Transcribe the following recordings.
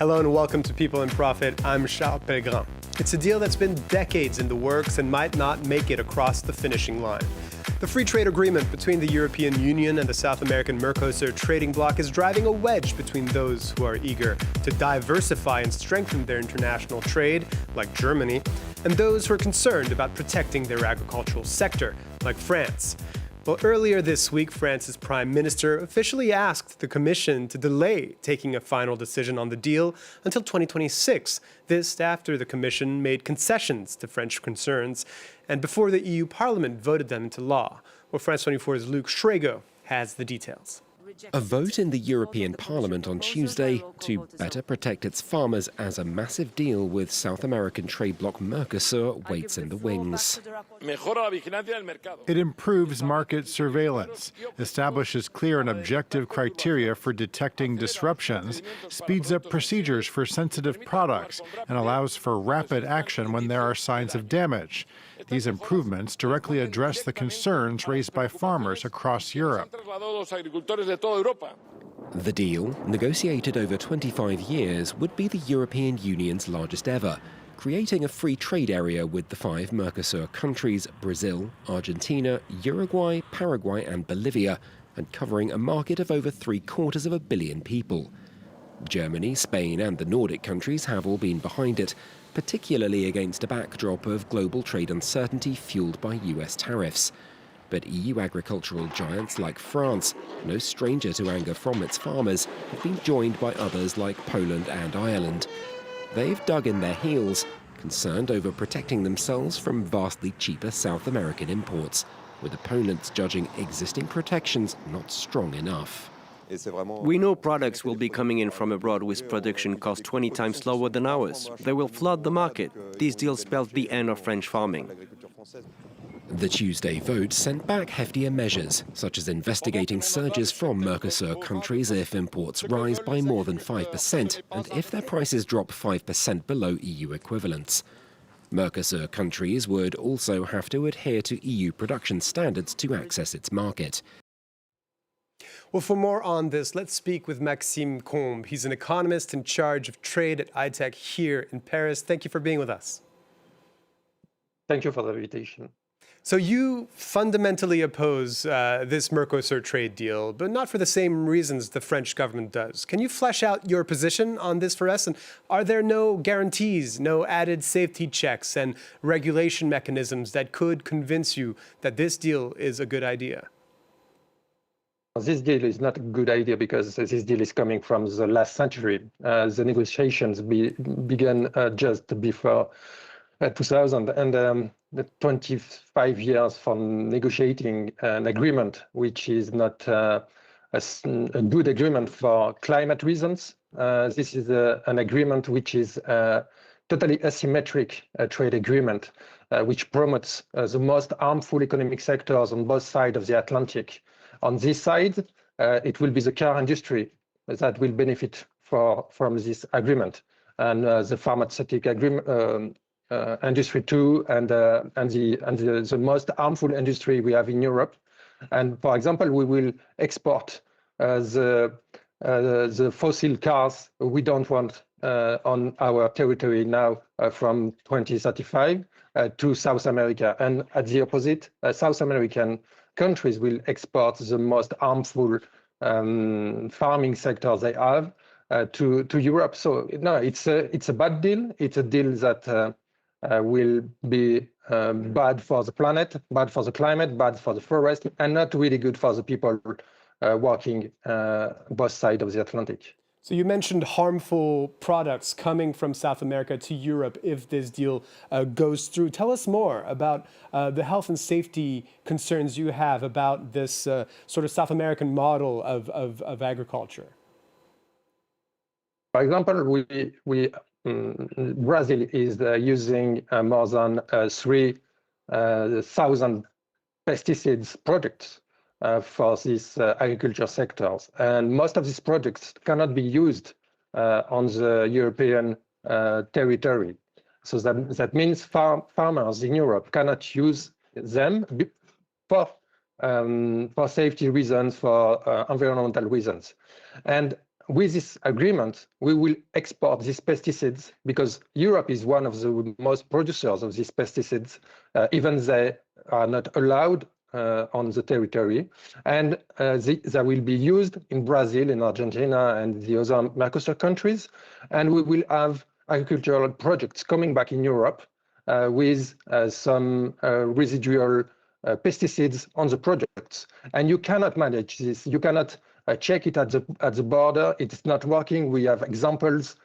Hello and welcome to People in Profit. I'm Charles Pellegrin. It's a deal that's been decades in the works and might not make it across the finishing line. The free trade agreement between the European Union and the South American Mercosur trading bloc is driving a wedge between those who are eager to diversify and strengthen their international trade, like Germany, and those who are concerned about protecting their agricultural sector, like France. Well, earlier this week, France's Prime Minister officially asked the Commission to delay taking a final decision on the deal until 2026. This after the Commission made concessions to French concerns and before the EU Parliament voted them into law. Well, France 24's Luc Schrago has the details. A vote in the European Parliament on Tuesday to better protect its farmers as a massive deal with South American trade bloc Mercosur waits in the wings. It improves market surveillance, establishes clear and objective criteria for detecting disruptions, speeds up procedures for sensitive products, and allows for rapid action when there are signs of damage. These improvements directly address the concerns raised by farmers across Europe. The deal, negotiated over 25 years, would be the European Union's largest ever, creating a free trade area with the 5 Mercosur countries, Brazil, Argentina, Uruguay, Paraguay and Bolivia, and covering a market of over 750 million people. Germany, Spain and the Nordic countries have all been behind it, particularly against a backdrop of global trade uncertainty fueled by US tariffs. But EU agricultural giants like France, no stranger to anger from its farmers, have been joined by others like Poland and Ireland. They've dug in their heels, concerned over protecting themselves from vastly cheaper South American imports, with opponents judging existing protections not strong enough. We know products will be coming in from abroad with production costs 20 times lower than ours. They will flood the market. This deal spells the end of French farming. The Tuesday vote sent back heftier measures, such as investigating surges from Mercosur countries if imports rise by more than 5% and if their prices drop 5% below EU equivalents. Mercosur countries would also have to adhere to EU production standards to access its market. Well, for more on this, let's speak with Maxime Combes. He's an economist in charge of trade at ITEC here in Paris. Thank you for being with us. Thank you for the invitation. So you fundamentally oppose this Mercosur trade deal, but not for the same reasons the French government does. Can you flesh out your position on this for us? And are there no guarantees, no added safety checks and regulation mechanisms that could convince you that this deal is a good idea? This deal is not a good idea because this deal is coming from the last century. The negotiations began just before 2000, and the 25 years from negotiating an agreement which is not a good agreement for climate reasons. This is an agreement which is totally asymmetric trade agreement, which promotes the most harmful economic sectors on both sides of the Atlantic. On this side, it will be the car industry that will benefit from this agreement, and the pharmaceutical industry too, and the most harmful industry we have in Europe. And for example, we will export the fossil cars we don't want on our territory now from 2035 to South America, and at the opposite, South American countries will export the most harmful farming sector they have to Europe. So no, it's a bad deal. It's a deal that will be bad for the planet, bad for the climate, bad for the forest, and not really good for the people working both sides of the Atlantic. So you mentioned harmful products coming from South America to Europe if this deal goes through. Tell us more about the health and safety concerns you have about this sort of South American model of agriculture. For example, Brazil is using more than 3,000 pesticides products for these agriculture sectors. And most of these products cannot be used on the European territory. So that means farmers in Europe cannot use them for safety reasons, for environmental reasons. And with this agreement, we will export these pesticides because Europe is one of the most producers of these pesticides, even they are not allowed on the territory. And they will be used in Brazil, in Argentina, and the other Mercosur countries. And we will have agricultural projects coming back in Europe with some residual pesticides on the products. And you cannot manage this. You cannot check it at the border. It's not working. We have examples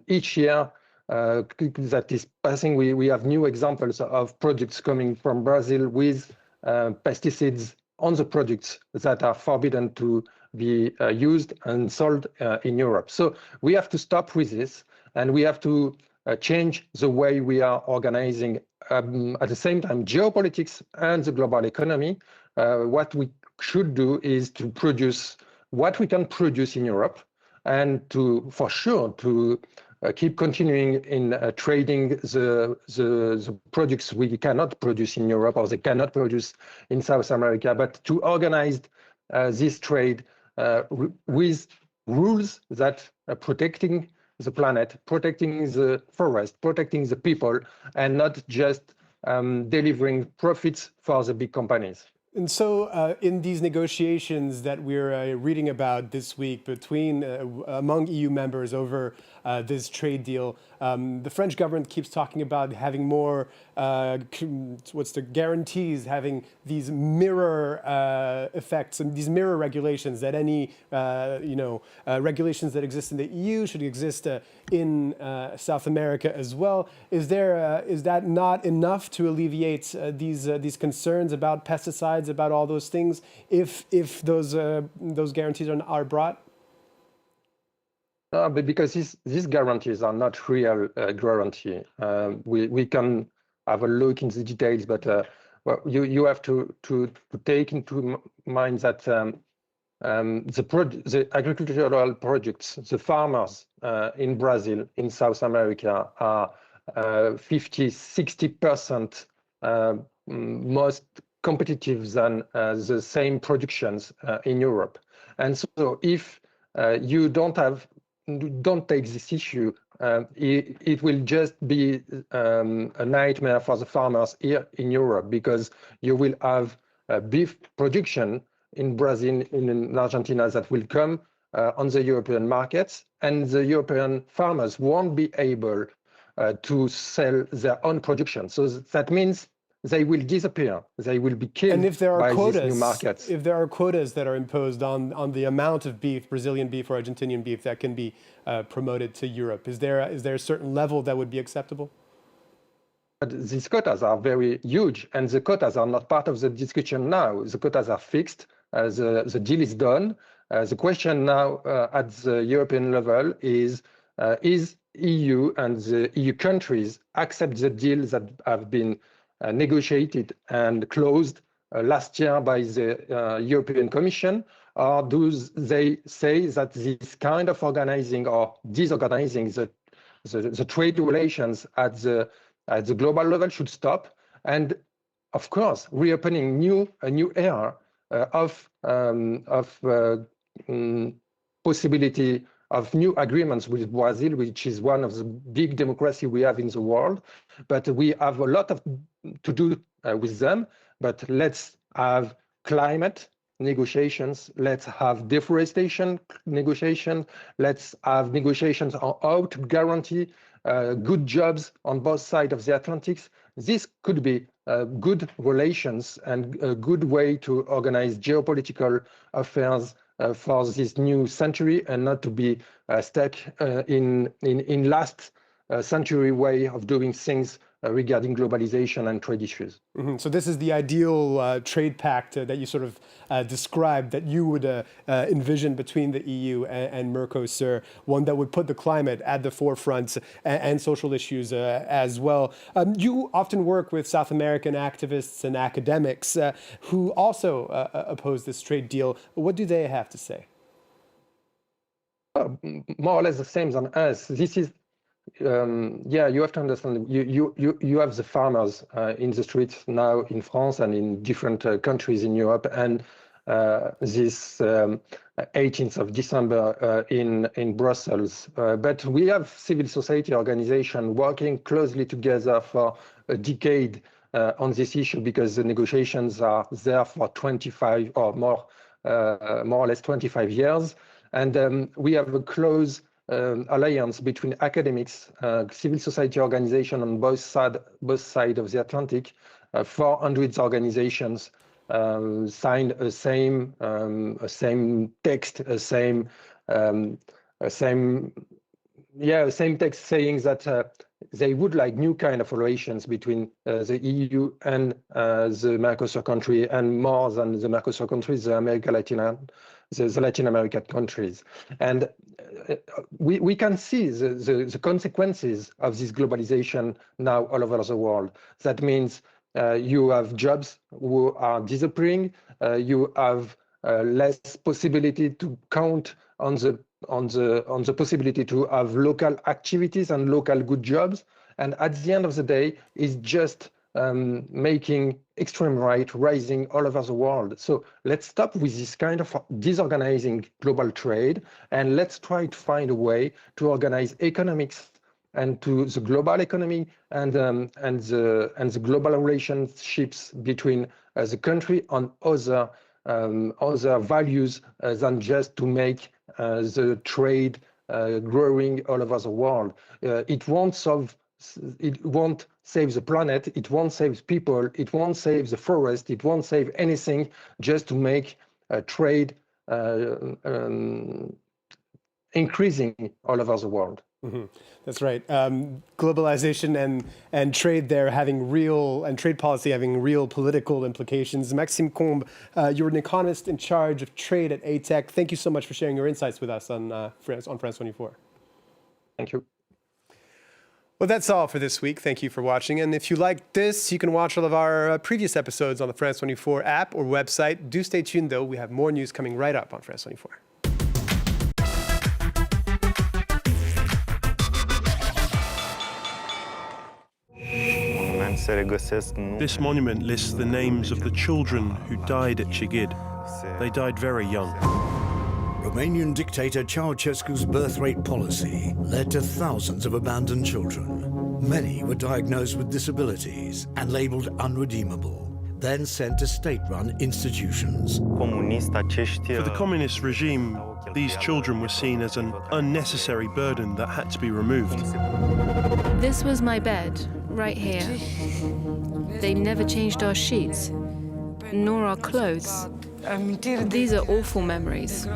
each year that is passing. We have new examples of products coming from Brazil with pesticides on the products that are forbidden to be used and sold in Europe. So we have to stop with this, and we have to change the way we are organizing at the same time geopolitics and the global economy. What we should do is to produce what we can produce in Europe, and to, for sure, to keep continuing in trading the products we cannot produce in Europe or they cannot produce in South America, but to organize this trade with rules that are protecting the planet, protecting the forest, protecting the people, and not just delivering profits for the big companies. And so in these negotiations that we're reading about this week between among EU members over this trade deal, the French government keeps talking about having more, guarantees, having these mirror effects and these mirror regulations that any, regulations that exist in the EU should exist in South America as well. Is that not enough to alleviate these concerns about pesticides, about all those things, if those guarantees are brought? No, but because these guarantees are not real guarantee. We can have a look in the details, but well, you have to take into mind that the agricultural projects, the farmers in Brazil, in South America, are 50-60% most competitive than the same productions in Europe. And so if you don't take this issue, it will just be a nightmare for the farmers here in Europe, because you will have beef production in Brazil, in Argentina, that will come on the European markets, and the European farmers won't be able to sell their own production. So that means they will disappear. They will be killed by these new markets. If there are quotas that are imposed on the amount of beef, Brazilian beef or Argentinian beef, that can be promoted to Europe, is there a certain level that would be acceptable? But these quotas are very huge, and the quotas are not part of the discussion now. The quotas are fixed. The deal is done. The question now at the European level is EU and the EU countries accept the deals that have been negotiated and closed last year by the European Commission, or do they say that this kind of organizing or disorganizing the trade relations at the global level should stop? And of course, reopening a new era of possibility of new agreements with Brazil, which is one of the big democracies we have in the world. But we have a lot to do with them. But let's have climate negotiations. Let's have deforestation negotiations. Let's have negotiations on how to guarantee good jobs on both sides of the Atlantic. This could be good relations and a good way to organize geopolitical affairs for this new century, and not to be stuck in last century way of doing things regarding globalization and trade issues. Mm-hmm. So this is the ideal trade pact that you sort of described, that you would envision between the EU and Mercosur, one that would put the climate at the forefront and social issues as well. You often work with South American activists and academics who also oppose this trade deal. What do they have to say? More or less the same as us. This is you have to understand, you have the farmers in the streets now in France and in different countries in Europe, and this 18th of December in Brussels. But we have civil society organizations working closely together for a decade on this issue, because the negotiations are there for 25 or more or less 25 years. And we have a close alliance between academics, civil society organizations on both sides of the Atlantic. 400 organizations signed a same text, same text saying that they would like new kind of relations between the EU and the Mercosur country, and more than the Mercosur countries, the Latin American countries. And we can see the consequences of this globalization now all over the world. That means you have jobs who are disappearing. You have less possibility to count on the possibility to have local activities and local good jobs. And at the end of the day, it's just making extreme right rising all over the world. So let's stop with this kind of disorganizing global trade, and let's try to find a way to organize economics and to the global economy and the global relationships between the country and other values than just to make the trade growing all over the world. It won't save the planet, it won't save people, it won't save the forest, it won't save anything just to make trade increasing all over the world. Mm-hmm. That's right. Globalization and trade there having real, and trade policy having real political implications. Maxime Combes, you're an economist in charge of trade at ATEC. Thank you so much for sharing your insights with us on France 24. Thank you. Well, that's all for this week. Thank you for watching. And if you like this, you can watch all of our previous episodes on the France 24 app or website. Do stay tuned, though. We have more news coming right up on France 24. This monument lists the names of the children who died at Chigid. They died very young. Romanian dictator Ceausescu's birth rate policy led to thousands of abandoned children. Many were diagnosed with disabilities and labeled unredeemable, then sent to state-run institutions. For the communist regime, these children were seen as an unnecessary burden that had to be removed. This was my bed, right here. They never changed our sheets, nor our clothes. These are awful memories.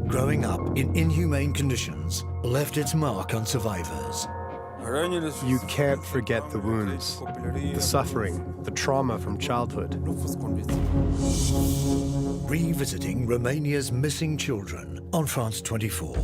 Growing up in inhumane conditions left its mark on survivors. You can't forget the wounds, the suffering, the trauma from childhood. Revisiting Romania's missing children on France 24.